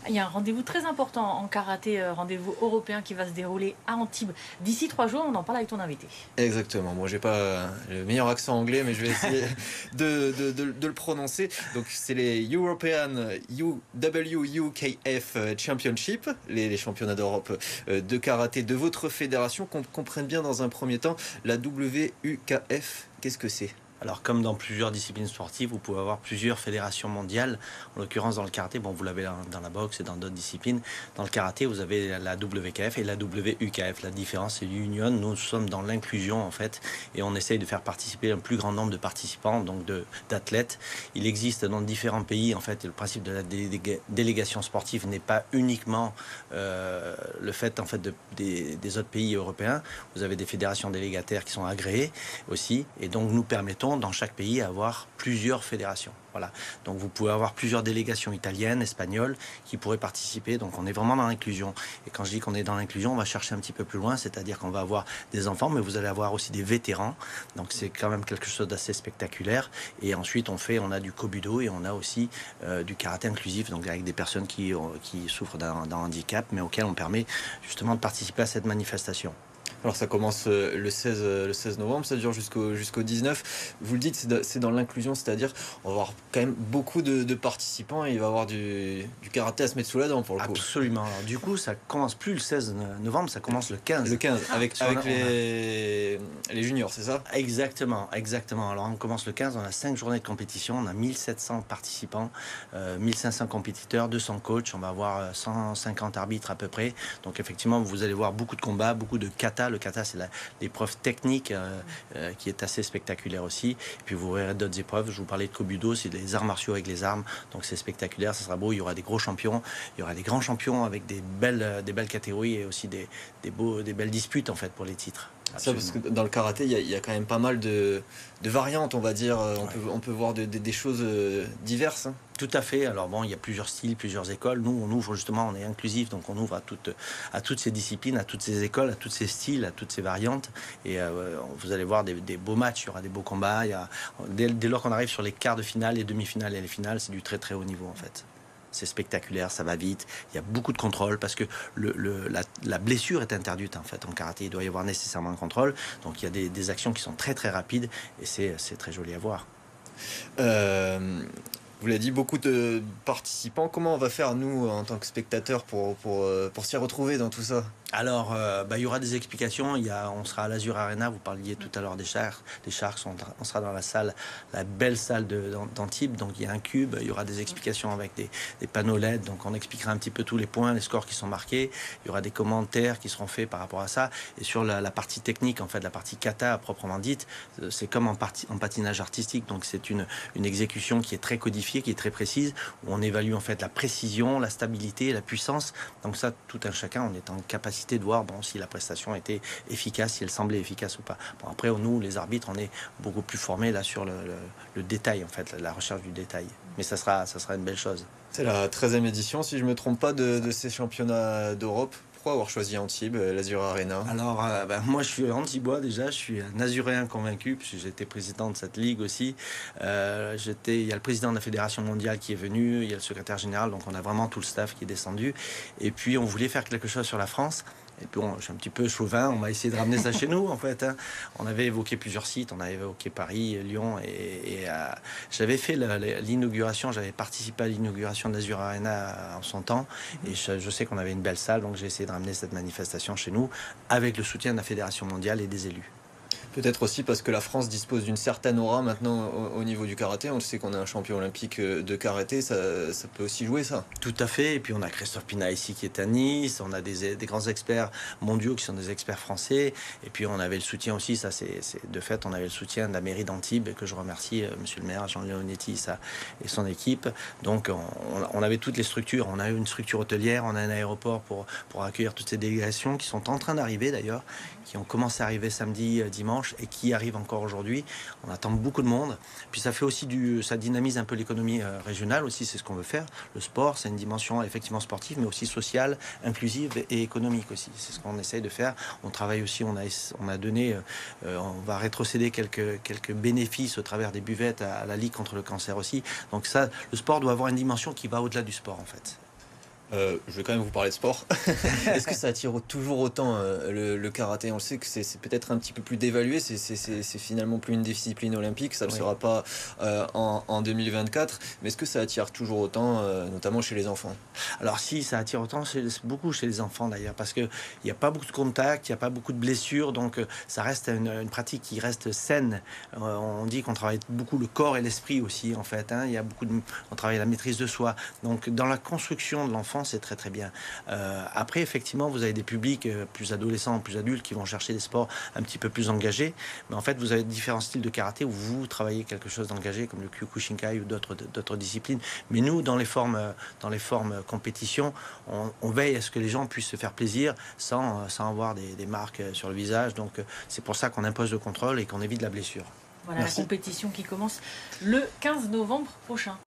Il y a un rendez-vous très important en karaté, rendez-vous européen qui va se dérouler à Antibes d'ici 3 jours. On en parle avec ton invité. Exactement. Moi, j'ai pas le meilleur accent anglais, mais je vais essayer de le prononcer. Donc, c'est les European WUKF Championship, les championnats d'Europe de karaté de votre fédération. Qu'on comprenne bien dans un premier temps, la WUKF, qu'est-ce que c'est? Alors, comme dans plusieurs disciplines sportives, vous pouvez avoir plusieurs fédérations mondiales. En l'occurrence, dans le karaté, bon, vous l'avez dans la boxe et dans d'autres disciplines. Dans le karaté, vous avez la WKF et la WUKF. La différence, c'est l'union. Nous sommes dans l'inclusion, en fait, et on essaye de faire participer un plus grand nombre de participants, donc d'athlètes. Il existe dans différents pays, en fait, le principe de la délégation sportive n'est pas uniquement le fait, en fait, des autres pays européens. Vous avez des fédérations délégataires qui sont agréées aussi, et donc nous permettons dans chaque pays avoir plusieurs fédérations. Voilà. Donc vous pouvez avoir plusieurs délégations italiennes, espagnoles qui pourraient participer. Donc on est vraiment dans l'inclusion. Et quand je dis qu'on est dans l'inclusion, on va chercher un petit peu plus loin, c'est-à-dire qu'on va avoir des enfants, mais vous allez avoir aussi des vétérans. Donc c'est quand même quelque chose d'assez spectaculaire. Et ensuite on a du kobudo et on a aussi du karaté inclusif, donc avec des personnes qui souffrent d'un handicap, mais auxquelles on permet justement de participer à cette manifestation. Alors ça commence le 16 novembre, ça dure jusqu'au 19. Vous le dites, c'est dans l'inclusion, c'est-à-dire on va avoir quand même beaucoup de participants et il va y avoir du karaté à se mettre sous la dent pour le coup. Absolument. Alors du coup, ça commence plus le 16 novembre, ça commence le 15. Le 15, avec les juniors, c'est ça? Exactement. Alors on commence le 15, on a 5 journées de compétition, on a 1700 participants, 1500 compétiteurs, 200 coachs, on va avoir 150 arbitres à peu près. Donc effectivement, vous allez voir beaucoup de combats, beaucoup de kata. Le kata, c'est l'épreuve technique qui est assez spectaculaire aussi. Et puis vous verrez d'autres épreuves. Je vous parlais de kobudo, c'est des arts martiaux avec les armes. Donc c'est spectaculaire, ça sera beau. Il y aura des gros champions, il y aura des grands champions avec des belles catégories et aussi des belles disputes en fait pour les titres. Ça, parce que dans le karaté, il y a quand même pas mal de variantes, on va dire. On peut voir des choses diverses. Hein. Tout à fait. Alors bon, il y a plusieurs styles, plusieurs écoles. Nous, on ouvre justement, on est inclusif, donc on ouvre à toutes ces disciplines, à toutes ces écoles, à tous ces styles, à toutes ces variantes. Et vous allez voir des beaux matchs, il y aura des beaux combats. Dès lors qu'on arrive sur les quarts de finale, les demi-finales et les finales, c'est du très très haut niveau en fait. C'est spectaculaire, ça va vite, il y a beaucoup de contrôle parce que la blessure est interdite en fait en karaté, il doit y avoir nécessairement un contrôle, donc il y a des actions qui sont très très rapides et c'est très joli à voir. Vous l'avez dit, beaucoup de participants. Comment on va faire, nous, en tant que spectateurs, pour s'y retrouver dans tout ça? Alors, il y aura des explications. On sera à l'Azur Arena. Vous parliez tout à l'heure des Sharks. On sera dans la salle, la belle salle d'Antibes. Donc, il y a un cube. Il y aura des explications avec des panneaux LED. Donc, on expliquera un petit peu tous les points, les scores qui sont marqués. Il y aura des commentaires qui seront faits par rapport à ça. Et sur la partie technique, en fait, la partie kata à proprement dite, c'est comme en patinage artistique. Donc, c'est une exécution qui est très codifiée, qui est très précise, où on évalue en fait la précision, la stabilité, la puissance. Donc ça, tout un chacun, on est en capacité de voir si la prestation était efficace, si elle semblait efficace ou pas. Bon, après, nous, les arbitres, on est beaucoup plus formés là sur le détail, en fait, la recherche du détail. Mais ça sera une belle chose. C'est la 13e édition, si je ne me trompe pas, de ces championnats d'Europe. Pourquoi avoir choisi Antibes, l'Azur Arena? Alors, moi, je suis antibois déjà, je suis un azuréen convaincu, puisque j'étais président de cette ligue aussi. Il y a le président de la Fédération mondiale qui est venu, il y a le secrétaire général, donc on a vraiment tout le staff qui est descendu. Et puis, on voulait faire quelque chose sur la France. Et puis, je suis un petit peu chauvin, on va essayer de ramener ça chez nous, en fait. Hein. On avait évoqué plusieurs sites, on avait évoqué Paris, Lyon, j'avais fait l'inauguration, j'avais participé à l'inauguration de l'Azur Arena en son temps, et je sais qu'on avait une belle salle, donc j'ai essayé de ramener cette manifestation chez nous, avec le soutien de la Fédération mondiale et des élus. Peut-être aussi parce que la France dispose d'une certaine aura maintenant au niveau du karaté. On sait qu'on est un champion olympique de karaté, ça peut aussi jouer ça. Tout à fait, et puis on a Christophe Pina ici qui est à Nice, on a des grands experts mondiaux qui sont des experts français, et puis on avait le soutien aussi, ça c'est de fait, on avait le soutien de la mairie d'Antibes, que je remercie, monsieur le maire Jean Leonetti et son équipe. Donc on avait toutes les structures, on a une structure hôtelière, on a un aéroport pour accueillir toutes ces délégations qui sont en train d'arriver d'ailleurs, qui ont commencé à arriver samedi, dimanche, et qui arrivent encore aujourd'hui. On attend beaucoup de monde. Puis ça fait aussi ça dynamise un peu l'économie régionale aussi, c'est ce qu'on veut faire. Le sport, c'est une dimension effectivement sportive, mais aussi sociale, inclusive et économique aussi. C'est ce qu'on essaye de faire. On travaille aussi, on va rétrocéder quelques bénéfices au travers des buvettes à la Ligue contre le cancer aussi. Donc ça, le sport doit avoir une dimension qui va au-delà du sport en fait. Je vais quand même vous parler de sport. Est-ce que ça attire toujours autant le karaté? On le sait que c'est peut-être un petit peu plus dévalué, c'est finalement plus une discipline olympique, ça ne le Oui. sera pas en 2024, mais est-ce que ça attire toujours autant, notamment chez les enfants? Alors si, ça attire autant beaucoup chez les enfants d'ailleurs, parce qu'il n'y a pas beaucoup de contacts, il n'y a pas beaucoup de blessures, donc ça reste une pratique qui reste saine. On dit qu'on travaille beaucoup le corps et l'esprit aussi, en fait. Hein. Il y a on travaille la maîtrise de soi. Donc dans la construction de l'enfant, c'est très très bien. Après, effectivement, vous avez des publics plus adolescents, plus adultes, qui vont chercher des sports un petit peu plus engagés. Mais en fait, vous avez différents styles de karaté où vous travaillez quelque chose d'engagé, comme le Kyokushinkai ou d'autres disciplines. Mais nous, dans les formes compétition, on veille à ce que les gens puissent se faire plaisir sans avoir des marques sur le visage. Donc c'est pour ça qu'on impose le contrôle et qu'on évite la blessure. Voilà Merci. la compétition qui commence le 15 novembre prochain.